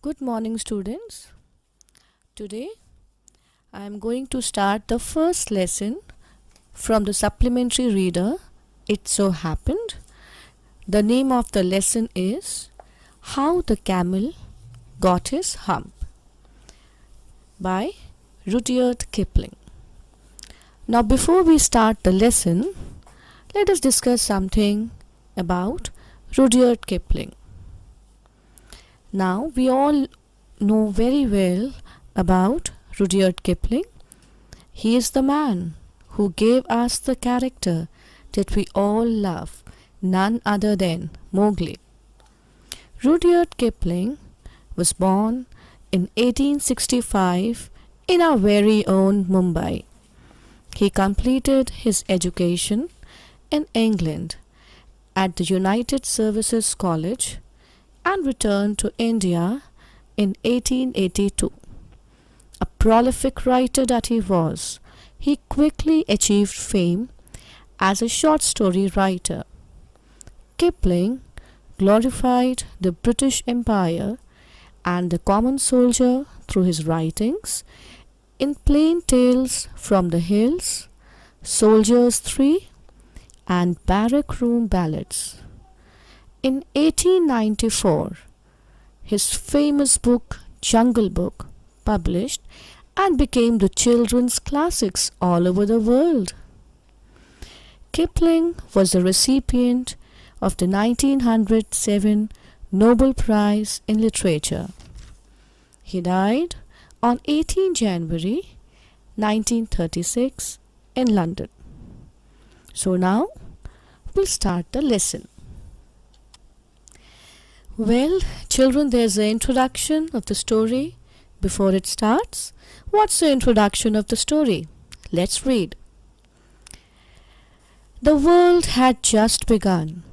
Good morning, students. Today I am going to start the first lesson from the supplementary reader. It so happened. The name of the lesson is How the Camel Got His Hump by Rudyard Kipling. Now, before we start the lesson, let us discuss something about Rudyard Kipling. Now, we all know very well about Rudyard Kipling. He is the man who gave us the character that we all love, none other than Mowgli. Rudyard Kipling was born in 1865 in our very own Mumbai. He completed his education in England at the United Services College and returned to India in 1882. A prolific writer that he was, he quickly achieved fame as a short story writer. Kipling glorified the British Empire and the common soldier through his writings in Plain Tales from the Hills, Soldiers 3, and Barrack Room Ballads. In 1894, his famous book Jungle Book published and became the children's classics all over the world. Kipling was the recipient of the 1907 Nobel Prize in Literature. He died on 18 January 1936 in London. So now we'll start the lesson. Well, children, there's the introduction of the story. Before it starts, what's the introduction of the story? Let's read. The world had just begun,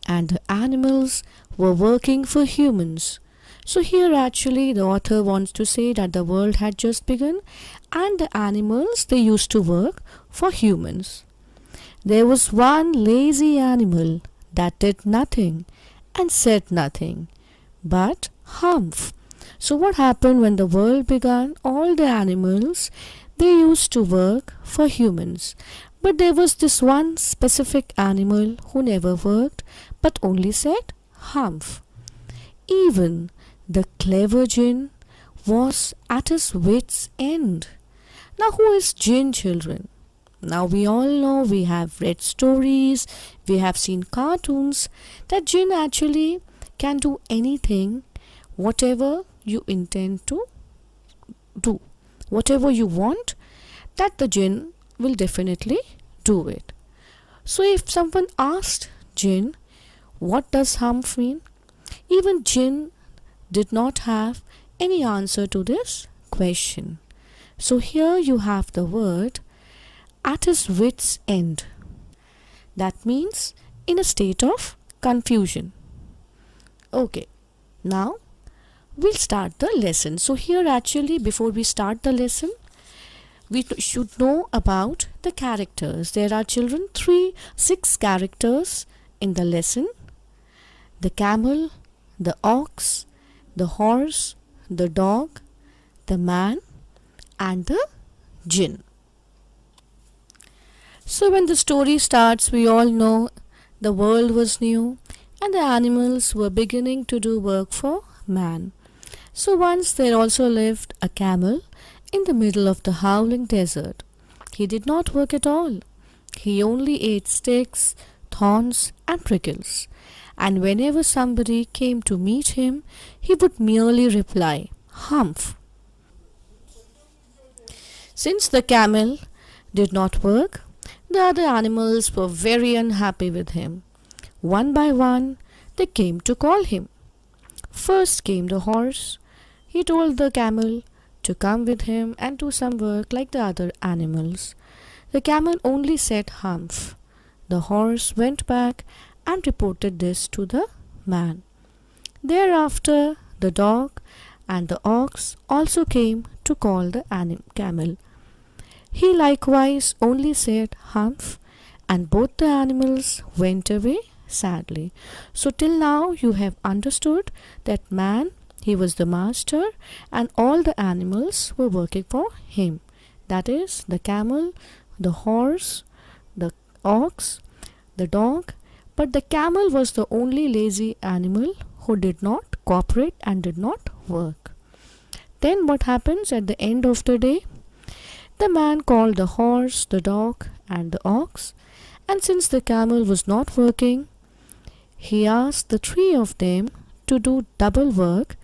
and the animals were working for humans. So here actually the author wants to say that the world had just begun and the animals, they used to work for humans. There was one lazy animal that did nothing and said nothing, but humph. So what happened when the world began? All the animals, they used to work for humans. But there was this one specific animal who never worked but only said humph. Even the clever Jinn was at his wits' end. Now who is Jinn, children? Now we all know, we have read stories, we have seen cartoons that Jinn actually can do anything, whatever you intend to do. Whatever you want, that the Jinn will definitely do it. So if someone asked Jinn, what does humph mean? Even Jinn did not have any answer to this question. So here you have the word at his wits' end. That means in a state of confusion. Okay, now we'll start the lesson. So here actually before we start the lesson, we should know about the characters. There are children 6 characters in the lesson. The camel, the ox, the horse, the dog, the man, and the Jinn. So when the story starts, we all know the world was new and the animals were beginning to do work for man. So once there also lived a camel in the middle of the howling desert. He did not work at all. He only ate sticks, thorns, and prickles. And whenever somebody came to meet him, he would merely reply, humph. Since the camel did not work, the other animals were very unhappy with him. One by one, they came to call him. First came the horse. He told the camel to come with him and do some work like the other animals. The camel only said humph. The horse went back and reported this to the man. Thereafter, the dog and the ox also came to call the camel. He likewise only said humph, and both the animals went away sadly. So till now you have understood that man, He was the master, and all the animals were working for him. That is, the camel, the horse, the ox, the dog. But the camel was the only lazy animal who did not cooperate and did not work. Then what happens at the end of the day? The man called the horse, the dog, and the ox, and since the camel was not working, he asked the three of them to do double work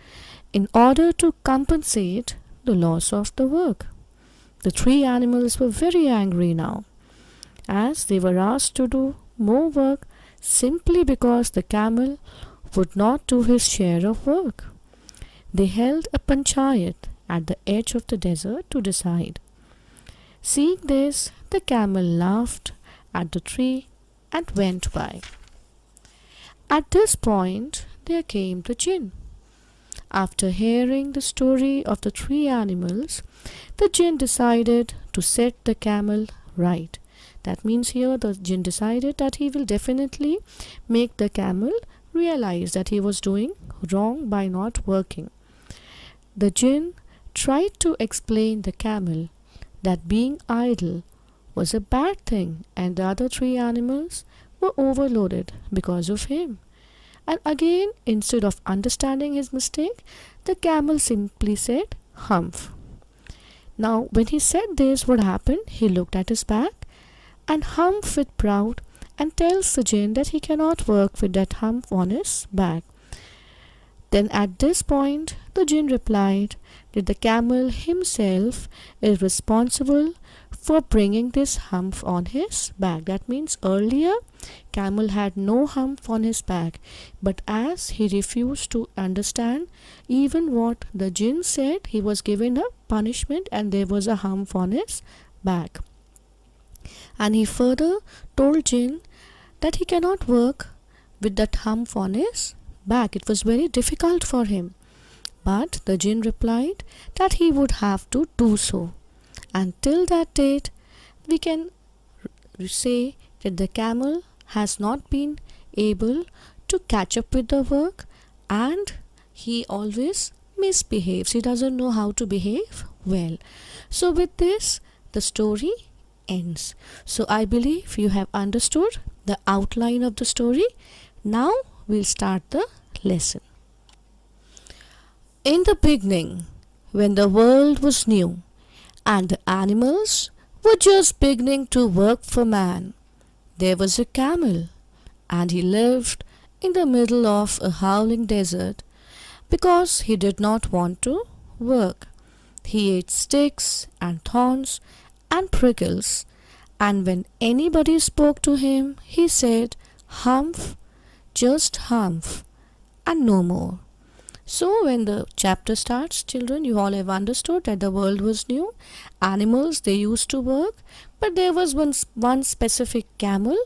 in order to compensate the loss of the work. The three animals were very angry now, as they were asked to do more work simply because the camel would not do his share of work. They held a panchayat at the edge of the desert to decide. Seeing this, the camel laughed at the tree and went by. At this point, there came the jinn. After hearing the story of the three animals, the jinn decided to set the camel right. That means here the jinn decided that he will definitely make the camel realize that he was doing wrong by not working. The jinn tried to explain the camel that being idle was a bad thing, and the other three animals were overloaded because of him. And again, instead of understanding his mistake, the camel simply said, "Humph." Now, when he said this, what happened? He looked at his back and humphed with proud and tells the jinn that he cannot work with that hump on his back. Then at this point, the jinn replied that the camel himself is responsible for bringing this hump on his back. That means earlier, camel had no hump on his back, but as he refused to understand even what the jinn said, he was given a punishment and there was a hump on his back. And he further told jinn that he cannot work with that hump on his back. It was very difficult for him. But the jinn replied that he would have to do so. And till that date, we can say that the camel has not been able to catch up with the work, and he always misbehaves. He doesn't know how to behave well. So with this, the story ends. So I believe you have understood the outline of the story. Now we'll start the lesson. In the beginning, when the world was new and the animals were just beginning to work for man, there was a camel, and he lived in the middle of a howling desert because he did not want to work. He ate sticks and thorns and prickles, and when anybody spoke to him, he said, "Humph, just humph, and no more." So when the chapter starts, children, you all have understood that the world was new. Animals, they used to work, but there was one specific camel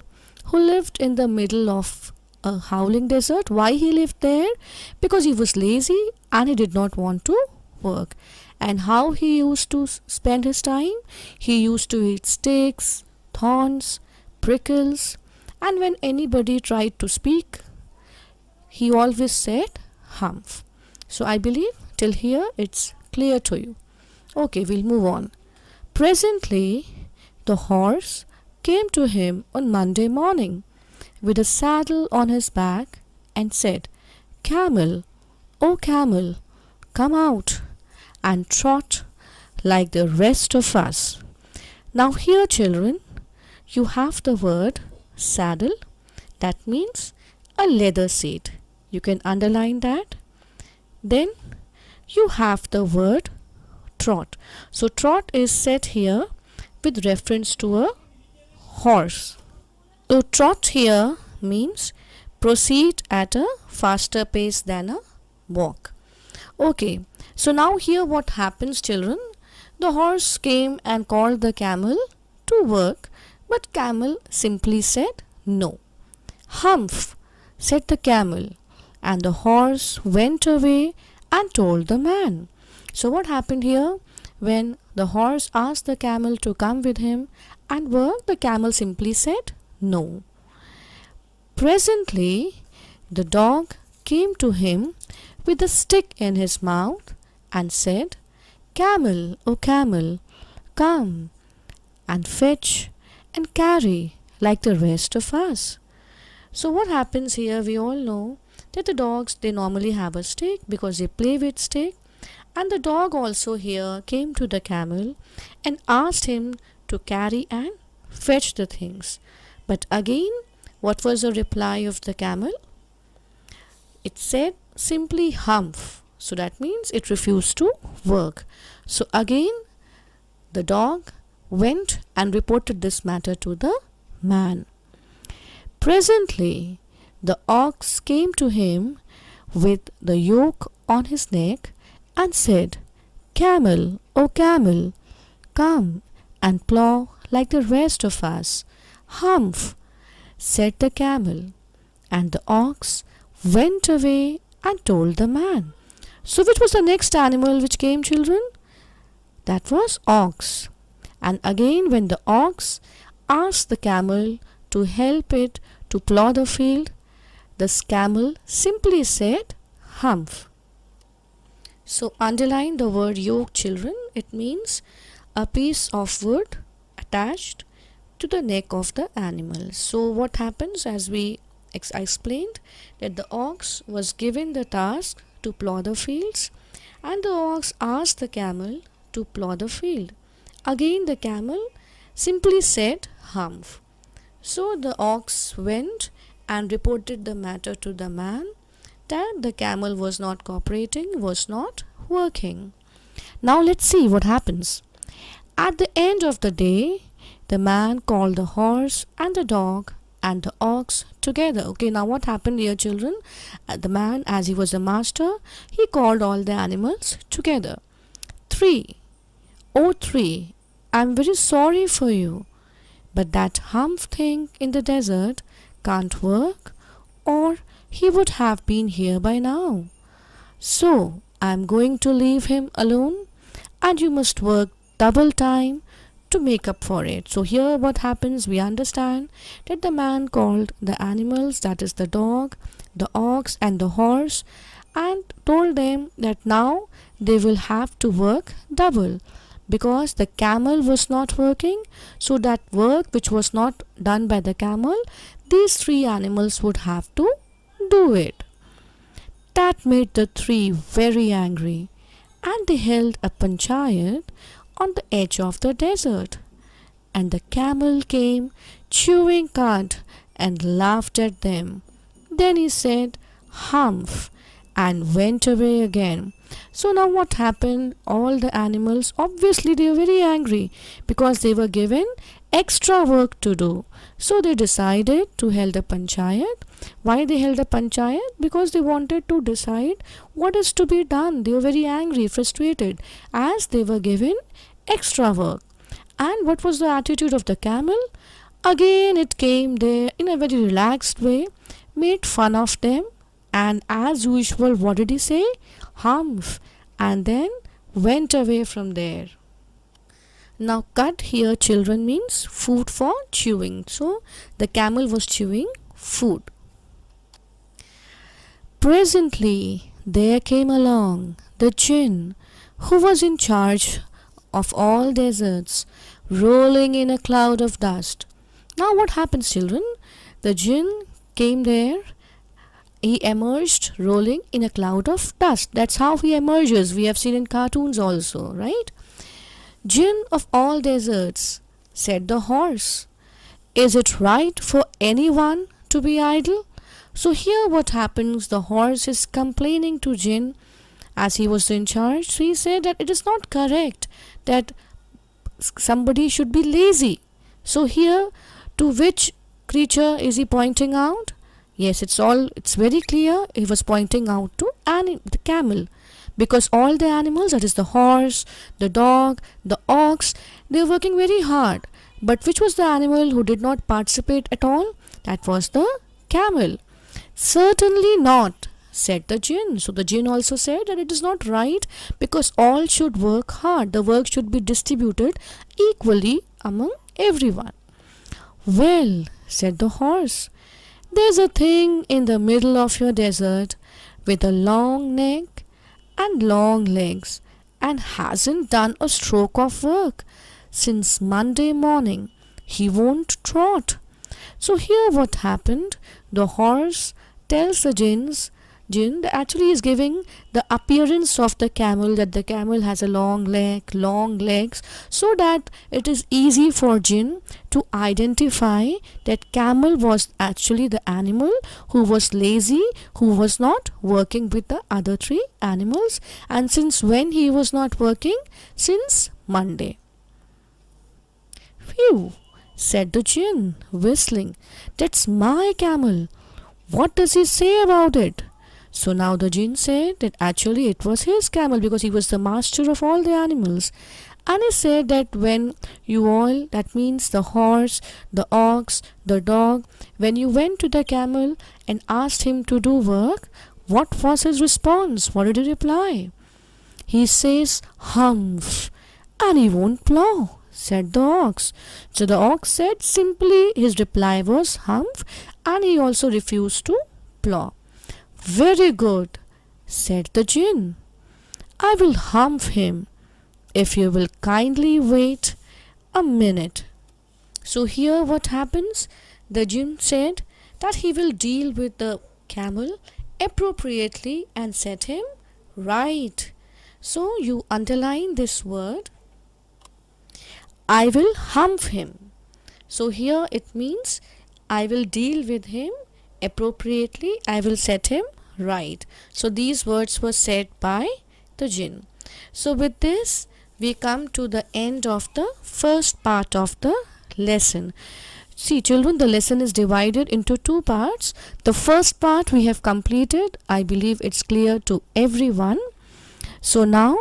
who lived in the middle of a howling desert. Why he lived there? Because he was lazy and he did not want to work. And how he used to spend his time? He used to eat sticks, thorns, prickles, and when anybody tried to speak, he always said, "Humph." So I believe till here it's clear to you. Okay, we'll move on. Presently, the horse came to him on Monday morning with a saddle on his back and said, "Camel, oh camel, come out and trot like the rest of us." Now here, children, you have the word saddle. That means a leather seat. You can underline that. Then you have the word trot. So trot is said here with reference to a horse. So trot here means proceed at a faster pace than a walk. Okay, so now here what happens, children? The horse came and called the camel to work, but camel simply said no. "Humph," said the camel, and the horse went away and told the man. So what happened here? When the horse asked the camel to come with him and work, the camel simply said no. Presently, the dog came to him with a stick in his mouth and said, "Camel, O camel, come and fetch and carry like the rest of us." So what happens here, we all know that the dogs, they normally have a stick because they play with stick, and the dog also here came to the camel and asked him to carry and fetch the things. But again, what was the reply of the camel? It said simply humph. So that means it refused to work. So again, the dog went and reported this matter to the man. Presently, the ox came to him with the yoke on his neck and said, "Camel, O camel, come and plough like the rest of us." "Humph," said the camel, and the ox went away and told the man. So which was the next animal which came, children? That was ox. And again, when the ox asked the camel to help it to plough the field, the camel simply said humph. So underline the word yoke, children. It means a piece of wood attached to the neck of the animal. So what happens, as I explained, that the ox was given the task to plough the fields, and the ox asked the camel to plough the field. Again the camel simply said humph. So the ox went and reported the matter to the man that the camel was not cooperating, was not working. Now let's see what happens. At the end of the day, the man called the horse and the dog and the ox together. Okay, now what happened here, children? The man, as he was a master, he called all the animals together. "Three, oh three, I'm very sorry for you, but that humph thing in the desert can't work, or he would have been here by now. So I'm going to leave him alone, and you must work double time to make up for it." So here what happens, we understand that the man called the animals, that is the dog, the ox and the horse, and told them that now they will have to work double because the camel was not working. So that work which was not done by the camel, these three animals would have to do it. That made the three very angry, and they held a panchayat on the edge of the desert. And the camel came chewing cud and laughed at them. Then he said humph and went away again. So now what happened? All the animals, obviously they were very angry because they were given extra work to do. So they decided to hold a panchayat. Why they held a panchayat? Because they wanted to decide what is to be done. They were very angry, frustrated, as they were given extra work. And what was the attitude of the camel? Again it came there in a very relaxed way, made fun of them, and as usual, what did he say? Humph, and then went away from there. Now cut here, children, means food for chewing. So the camel was chewing food. Presently there came along the jinn who was in charge of all deserts, rolling in a cloud of dust. Now what happens, children? The jinn came there. He emerged rolling in a cloud of dust. That's how he emerges. We have seen in cartoons also, right? "Jinn of all deserts," said the horse, "is it right for anyone to be idle?" So here what happens, the horse is complaining to jinn as he was in charge. So he said that it is not correct that somebody should be lazy. So here, to which creature is he pointing out? Yes, it's very clear. He was pointing out to the camel, because all the animals, that is the horse, the dog, the ox, they were working very hard. But which was the animal who did not participate at all? That was the camel. "Certainly not," said the jinn. So the jinn also said that it is not right, because all should work hard. The work should be distributed equally among everyone. "Well," said the horse, "there's a thing in the middle of your desert with a long neck and long legs and hasn't done a stroke of work since Monday morning. He won't trot. So here what happened, the horse tells the jinn that actually is giving the appearance of the camel, that the camel has a long leg, long legs, so that it is easy for jinn to identify that camel was actually the animal who was lazy, who was not working with the other three animals, and since when he was not working, since Monday. Phew, said the jinn, whistling. That's my camel. What does he say about it? So now the jinn said that actually it was his camel because he was the master of all the animals. And he said that when you all, that means the horse, the ox, the dog, when you went to the camel and asked him to do work, what was his response? What did he reply? He says, humph, and he won't plow, said the ox. So the ox said simply his reply was humph, and he also refused to plow. Very good, said the jinn. I will humph him if you will kindly wait a minute. So here what happens? The jinn said that he will deal with the camel appropriately and set him right. So you underline this word, I will humph him. So here it means I will deal with him appropriately, I will set him right. So these words were said by the jinn. So with this we come to the end of the first part of the lesson. See children, the lesson is divided into two parts. The first part we have completed. I believe it's clear to everyone. So now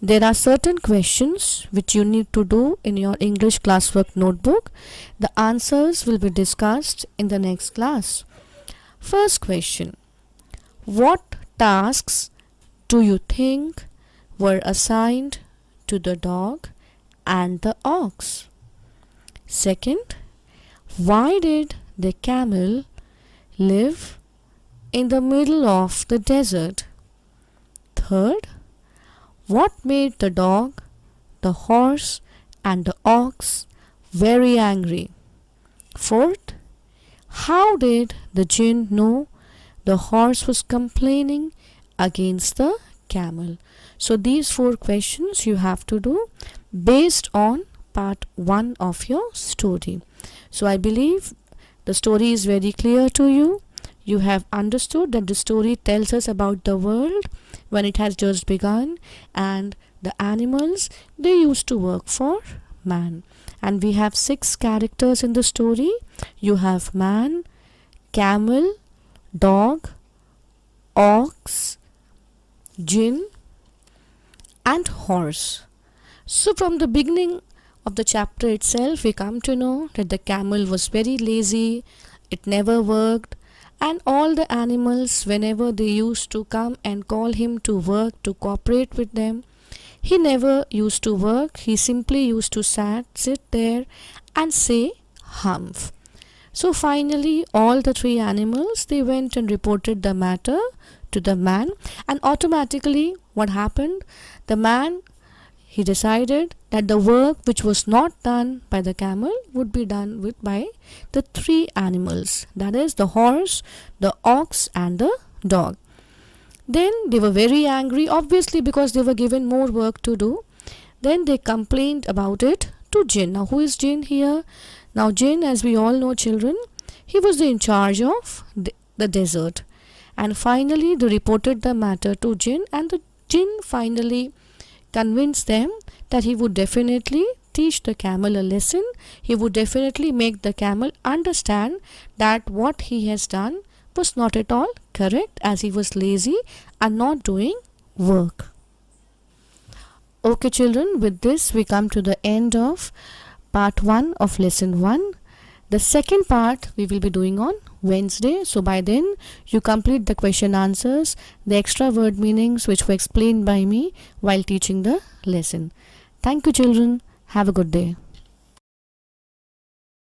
there are certain questions which you need to do in your English classwork notebook. The answers will be discussed in the next class. First question. What tasks do you think were assigned to the dog and the ox? Second, why did the camel live in the middle of the desert? Third, what made the dog, the horse, and the ox very angry? Fourth, how did the jinn know the horse was complaining against the camel? So these four questions you have to do based on part 1 of your story. So I believe the story is very clear to you. You have understood that the story tells us about the world when it has just begun, and the animals, they used to work for man. And we have 6 characters in the story. You have man, camel, dog, ox, jinn, and horse. So from the beginning of the chapter itself, we come to know that the camel was very lazy, it never worked, and all the animals, whenever they used to come and call him to work, to cooperate with them, he never used to work. He simply used to sit there and say humph. So finally all the 3 animals, they went and reported the matter to the man, and automatically what happened, the man, he decided that the work which was not done by the camel would be done by the 3 animals, that is the horse, the ox, and the dog. Then they were very angry, obviously, because they were given more work to do. Then they complained about it to jinn. Now who is jinn here? Now jinn, as we all know children, he was in charge of the desert. And finally they reported the matter to jinn, and the jinn finally convinced them that he would definitely teach the camel a lesson. He would definitely make the camel understand that what he has done was not at all correct, as he was lazy and not doing work. Okay children, with this we come to the end of part 1 of lesson 1. The second part we will be doing on Wednesday. So by then you complete the question answers, the extra word meanings which were explained by me while teaching the lesson. Thank you children. Have a good day.